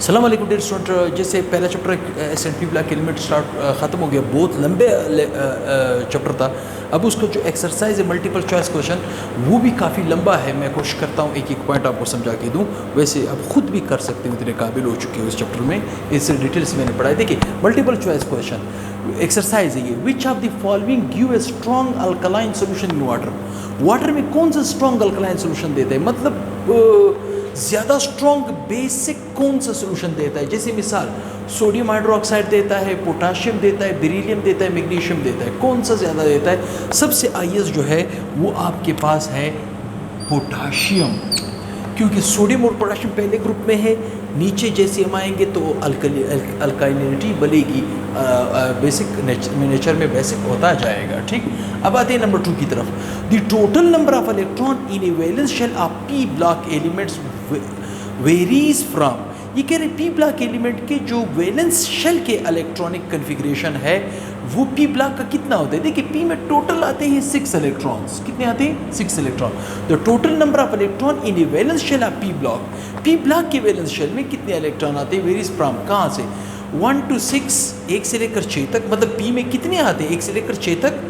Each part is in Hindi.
सलाम अलैकुम डियर स्टूडेंट। जैसे पहला चैप्टर एस&पी ब्लॉक एलिमेंट ख़त्म हो गया, बहुत लंबे चैप्टर था। अब उसका जो एक्सरसाइज है मल्टीपल चॉइस क्वेश्चन वो भी काफ़ी लंबा है। मैं कोशिश करता हूँ एक एक पॉइंट आपको समझा के दूँ। वैसे आप खुद भी कर सकते हो, इतने काबिल हो चुके हो इस चैप्टर में, इससे डिटेल्स मैंने पढ़ाई। देखिए मल्टीपल चॉइस क्वेश्चन एक्सरसाइज है ये। Which of the following give a strong alkaline solution in water. Water में कौन सा स्ट्रॉन्ग अल्कलाइन सोल्यूशन देता है, मतलब ज़्यादा स्ट्रॉन्ग बेसिक कौन सा सोल्यूशन देता है। जैसे मिसाल सोडियम हाइड्रोक्साइड देता है, पोटाशियम देता है, बेरिलियम देता है, मैग्नीशियम देता है, कौन सा ज़्यादा देता है। सबसे हाईएस्ट जो है वो आपके पास है पोटाशियम, क्योंकि सोडियम और पोटाशियम पहले ग्रुप में है। नीचे जैसे हम आएंगे तो अल्काइलिनिटी बनेगी, बेसिक नेचर में बेसिक होता जाएगा। ठीक, अब आते हैं नंबर 2 की तरफ। The total number of electron in a valence shell of P block elements varies from. ये कह रहे पी ब्लॉक एलिमेंट के जो वैलेंस शेल के इलेक्ट्रॉनिक कन्फिग्रेशन है वो पी ब्लॉक का कितना होता है। देखिए पी में टोटल आते हैं 6 इलेक्ट्रॉन्स। कितने आते हैं? 6 electron. The total number of electron in a valence shell of P block. P block के वैलेंस शेल में कितने इलेक्ट्रॉन आते हैं? वेरीज फ्रॉम, कहाँ से? 1 to 6, 1 से लेकर 6 तक। मतलब पी में कितने आते हैं? 1 से लेकर 6 तक,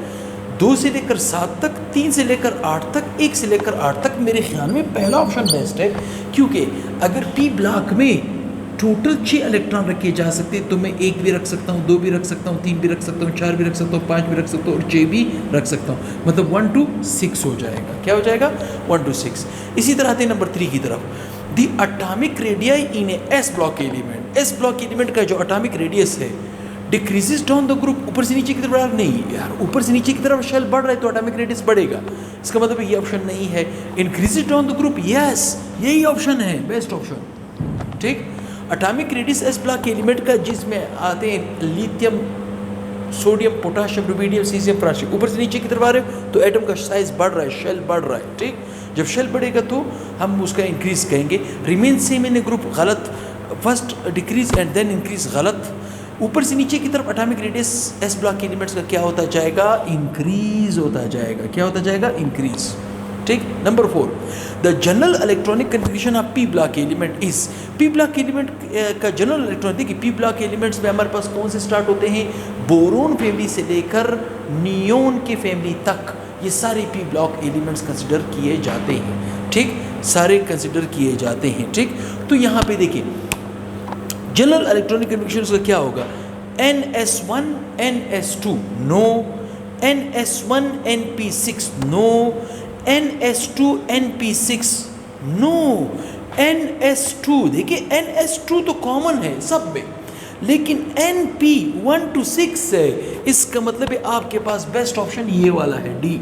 2 से लेकर 7 तक, 3 से लेकर 8 तक, 1 से लेकर 8 तक। मेरे ख्याल में पहला ऑप्शन बेस्ट है, क्योंकि अगर पी ब्लॉक में टोटल 6 इलेक्ट्रॉन रखे जा सकते हैं तो मैं 1 भी रख सकता हूँ, 2 भी रख सकता हूँ, 3 भी रख सकता हूँ, 4 भी रख सकता हूँ, 5 भी रख सकता हूँ और 6 भी रख सकता हूँ। मतलब 1 to 6 हो जाएगा। क्या हो जाएगा? 1 to 6। इसी तरह आते हैं नंबर 3 की तरफ। The atomic radii in A S block element. S block element का जो एटॉमिक रेडियस है डिक्रीजेस डाउन द ग्रुप। ऊपर से नीचे की तरफ बढ़ा नहीं यार, ऊपर से नीचे की तरफ शेल बढ़ रहा है तो एटॉमिक रेडियस बढ़ेगा। इसका मतलब ये ऑप्शन नहीं है। Increases down the group, yes यही ऑप्शन है, बेस्ट ऑप्शन। ठीक, atomic radius S block element का जिसमें आते हैं lithium, sodium, potassium, rubidium, caesium, francium. ऊपर से नीचे की तरफ आ रहे हो तो एटम का साइज बढ़ रहा है, शेल बढ़ रहा है। ठीक, जब शेल बढ़ेगा तो हम उसका इंक्रीज कहेंगे। रिमेन सेम इन ग्रुप, गलत। First decrease and then increase, गलत। ऊपर से नीचे की तरफ atomic radius S block elements का क्या होता जाएगा? इंक्रीज होता जाएगा। क्या होता जाएगा? इंक्रीज। ठीक, number 4। The general electronic configuration of P block element is. P block element का जनरल इलेक्ट्रॉनिक, देखिए पी ब्लॉक एलिमेंट्स में हमारे पास कौन से स्टार्ट होते हैं? बोरोन फैमिली से लेकर नियोन की फैमिली तक ये सारे पी ब्लॉक एलिमेंट्स कंसिडर किए जाते हैं। ठीक, सारे कंसिडर किए जाते हैं। ठीक, तो यहाँ पे देखिए जनरल इलेक्ट्रॉनिक कन्फिग्रेशन का क्या होगा? NS1 NS2 no, NS1 NP6 no, NS2 NP6 no, NS2 देखिए NS2 तो कॉमन है सब में, लेकिन NP 1 to 6 है। इसका मतलब है आपके पास बेस्ट ऑप्शन ये वाला है, डी।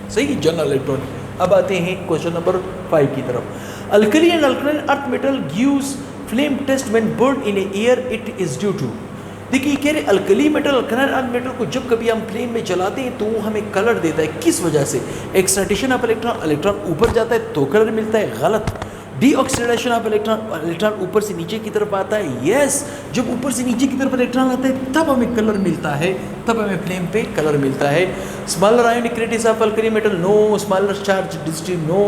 सही है, जनरल इलेक्ट्रॉनिक। अब आते हैं क्वेश्चन नंबर 5 की तरफ। Alkali and alkaline earth metal gives flame test when burn in air it is due to. देखिए कह रहे alkali metal, alkaline earth metal को जब कभी हम फ्लेम में जलाते हैं तो वो हमें कलर देता है। किस वजह से? एक्साइटेशन ऑफ इलेक्ट्रॉन, इलेक्ट्रॉन ऊपर जाता है तो कलर मिलता है, गलत। D oxidation of electron, electron ऊपर से नीचे की तरफ आता है, यस। जब ऊपर से नीचे की तरफ इलेक्ट्रॉन आता है तब हमें कलर मिलता है, तब हमें फ्लेम पे कलर मिलता है। Smaller ionic radius of alkali metal, no. Smaller charge density, no.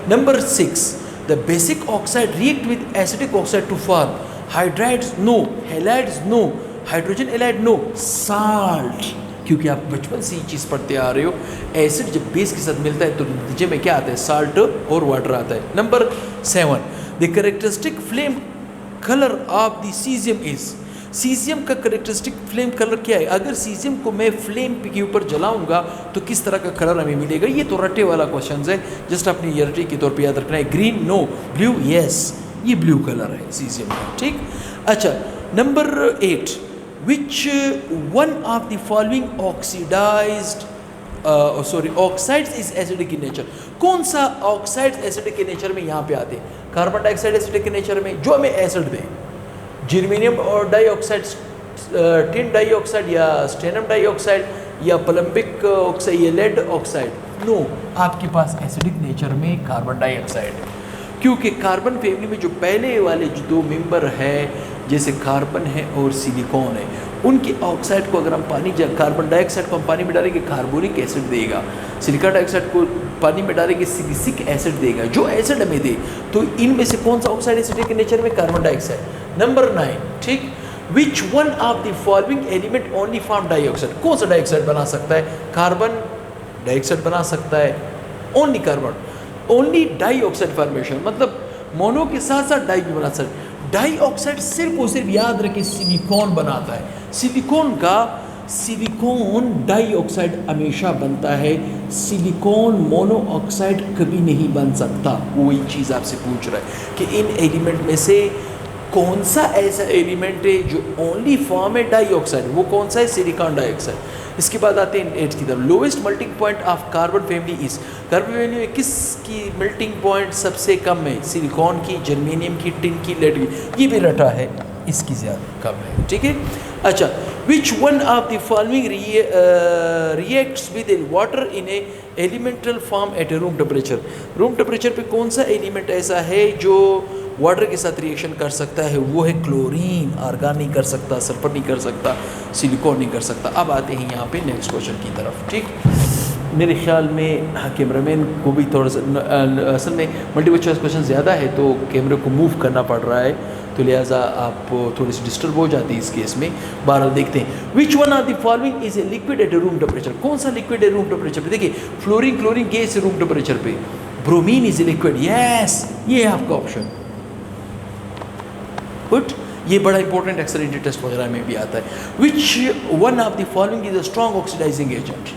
Number 6, the basic oxide react with acidic oxide to form hydrides, no. Halides, no. Hydrogen halide, no. Salt, क्योंकि आप बचपन से ये चीज़ पढ़ते आ रहे हो, एसिड जब बेस के साथ मिलता है तो नतीजे में क्या आता है? साल्ट और वाटर आता है। Number 7, the characteristic flame colour of the caesium is. Caesium का कैरेक्टरिस्टिक फ्लेम कलर क्या है? अगर सीजियम को मैं फ्लेम के ऊपर जलाऊंगा तो किस तरह का कलर हमें मिलेगा? ये तो रट्टे वाला क्वेश्चन है, जस्ट अपनी रट्टे के तौर पे याद रखना है। Green, no. ब्लू, यस, ये ब्लू कलर है सीजियम का। ठीक, अच्छा number 8, which one of the following oxides is acidic in nature। कौन सा ऑक्साइड एसिडिक के नेचर में यहाँ पे आते हैं? कार्बन डाइऑक्साइड एसिडिक के नेचर में जो हमें एसिड दे, जर्मेनियम और डाइऑक्साइड, टिन डाइऑक्साइड या स्टेनम डाइऑक्साइड या प्लम्बिक ऑक्साइड या लेड ऑक्साइड, नो। आपके पास एसिडिक नेचर में कार्बन डाइऑक्साइड है, क्योंकि कार्बन फैमिली में जो पहले वाले जो दो मेंबर है जैसे कार्बन है और सिलिकॉन है, उनके ऑक्साइड को अगर हम पानी कार्बन डाइऑक्साइड को हम पानी में डालेंगे कार्बोनिक एसिड देगा, सिलिका डाइऑक्साइड को पानी में डालेंगे सिलिसिक एसिड देगा, जो एसिड हमें दे। तो इनमें से कौन सा ऑक्साइड एसिड के नेचर में? Carbon dioxide. नंबर 9, ठीक, विच one of the following element only form dioxide? कौन सा डाइऑक्साइड बना सकता है? कार्बन डाइऑक्साइड बना सकता है, only carbon, only dioxide formation, मतलब मोनो के साथ साथ डाई भी बना सकता है। डाइऑक्साइड सिर्फ और सिर्फ याद रखें सिलिकॉन बनाता है, सिलिकॉन डाइऑक्साइड हमेशा बनता है, सिलिकॉन मोनोऑक्साइड कभी नहीं बन सकता। वही चीज़ आपसे पूछ रहा है कि इन एलिमेंट में से कौन सा ऐसा एलिमेंट है जो ओनली फॉर्म है डाइऑक्साइड, वो कौन सा है? Silicon dioxide. इसके बाद आते हैं 8 की तरफ। Lowest melting point of carbon family is, carbon family में किसकी मेल्टिंग पॉइंट सबसे कम है? सिलिकॉन की, जर्मेनियम की, टिन की, लेड की। ये भी रटा है, इसकी ज़्यादा कम है, ठीक है। अच्छा, which one of the following reacts with water in a elemental form at a room temperature? Room temperature पे कौन सा एलिमेंट ऐसा है जो वाटर के साथ रिएक्शन कर सकता है? वो है क्लोरीन। आर्गन नहीं कर सकता, सल्फर नहीं कर सकता, सिलिकॉन नहीं कर सकता। अब आते हैं यहाँ पे नेक्स्ट क्वेश्चन की तरफ, ठीक। मेरे ख्याल में कैमरामैन को भी थोड़ा सा असल में मल्टीपल चॉइस क्वेश्चन ज़्यादा है तो कैमरे को मूव करना पड़ रहा है, तो लिहाजा आप थोड़ी सी डिस्टर्ब हो जाती है इस केस में। बहरहाल देखते हैं, विच one of the following is a liquid at a room temperature? कौन सा लिक्विड है रूम टेम्परेचर पे? देखिए, क्लोरीन गैस है रूम टेम्परेचर पे, bromine is a liquid, yes, ये है आपका ऑप्शन। गुड, ये बड़ा इंपॉर्टेंट एक्सेलरेटेड टेस्ट वगैरह में भी आता है। Which one of the following is a strong oxidising agent?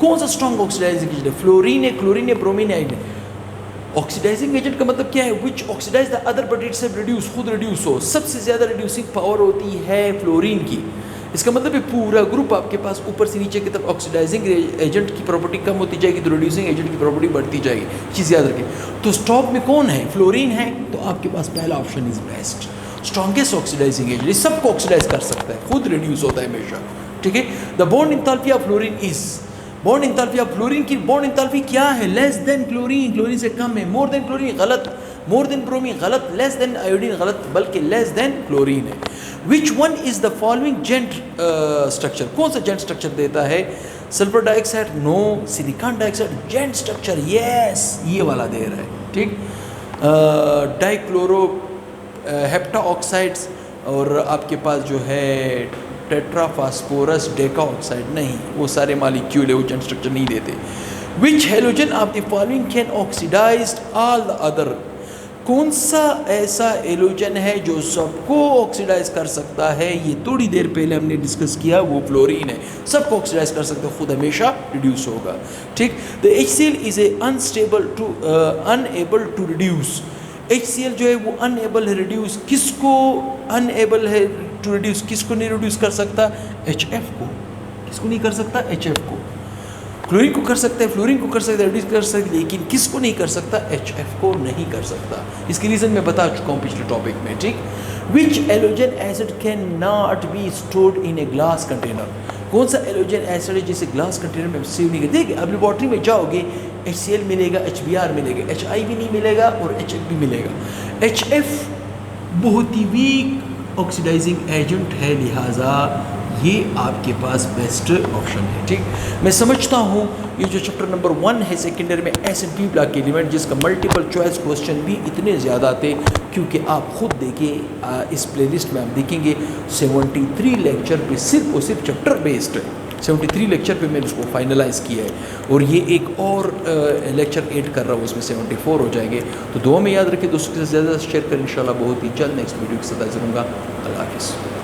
कौन सा स्ट्रॉन्ग ऑक्सीडाइजिंग एजेंट है? फ्लोरीन है, क्लोरीन है, ब्रोमीन है। ऑक्सीडाइजिंग एजेंट का मतलब क्या है? Which oxidise the other but it's reduce, खुद रिड्यूस हो। सबसे ज़्यादा रिड्यूसिंग पावर होती है फ्लोरीन की। इसका मतलब है पूरा ग्रुप आपके पास ऊपर से नीचे की तरफ ऑक्सीडाइजिंग एजेंट की प्रॉपर्टी कम होती जाएगी तो रिड्यूसिंग एजेंट की प्रॉपर्टी बढ़ती जाएगी, चीज़ याद रखें। तो स्टॉप में कौन है? फ्लोरीन है, तो आपके पास पहला option is best. Strongest oxidising agent, ये सबको ऑक्सीडाइज कर सकता है, खुद रिड्यूस होता है हमेशा, ठीक है। The bond enthalpy of fluorine is, bond enthalpy of fluorine की बॉन्ड इंथैल्पी क्या है? लेस देन क्लोरीन, क्लोरीन से कम है। मोर देन क्लोरीन गलत, मोर देन ब्रोमीन गलत, लेस देन आयोडीन गलत, बल्कि लेस देन क्लोरीन है। Which one is the following giant structure? कौन सा जेंट स्ट्रक्चर देता है? Sulphur dioxide no, silicon dioxide. Giant structure yes, ये वाला दे रहा है, ठीक। डाइक्लोरो हेप्टा ऑक्साइड्स और आपके पास जो है टेट्राफास्फोरस डेका ऑक्साइड, नहीं, वो सारे मालिक्यूल है, वो जेंट स्ट्रक्चर नहीं देते। Which halogen of the following can oxidise all the other? कौन सा ऐसा एलोजन है जो सबको ऑक्सीडाइज कर सकता है? ये थोड़ी देर पहले हमने डिस्कस किया, वो फ्लोरीन है, सबको ऑक्सीडाइज कर सकता है, खुद हमेशा रिड्यूस होगा, ठीक। The HCl is a unable to reduce. HCl जो है वो अनएबल है रिड्यूस, किसको अनएबल है टू रिड्यूस? किसको नहीं रिड्यूस कर सकता? HF को। किसको नहीं कर सकता? HF को। क्लोरीन को कर सकता है, फ्लोरीन को कर सकता है, रिड्यूस कर सकता है, लेकिन किसको नहीं कर सकता? HF को नहीं कर सकता। इसकी रीज़न मैं बता चुका हूँ पिछले टॉपिक में, ठीक। Which halogen acid can not be stored in a glass container? कौन सा एलोजन एसिड है जिसे ग्लास कंटेनर में सेव नहीं कर? देखिए, अब लेबॉर्ट्री में जाओगे, HCl मिलेगा, HBr मिलेगा, HI भी नहीं मिलेगा और HF भी मिलेगा। HF बहुत ही वीक ऑक्सीडाइजिंग एजेंट है, लिहाजा ये आपके पास बेस्ट ऑप्शन है, ठीक। मैं समझता हूँ ये जो चैप्टर नंबर 1 है सेकेंडरी में S&P ब्लॉक के एलिमेंट, जिसका मल्टीपल चॉइस क्वेश्चन भी इतने ज़्यादा थे क्योंकि आप खुद देखिए इस प्लेलिस्ट में आप देखेंगे 73 लेक्चर पे सिर्फ और सिर्फ चैप्टर बेस्ड है। 73 लेक्चर पे मैंने उसको फाइनलाइज़ किया है और ये एक और लेक्चर ऐड कर रहा हूँ, उसमें 74 हो जाएंगे। तो दुआ में याद रखिए, दोस्तों के साथ ज़्यादा शेयर करें। इंशाल्लाह बहुत ही जल्द नेक्स्ट वीडियो के साथ हाजिर होऊंगा। अल्लाह हाफ़िज़।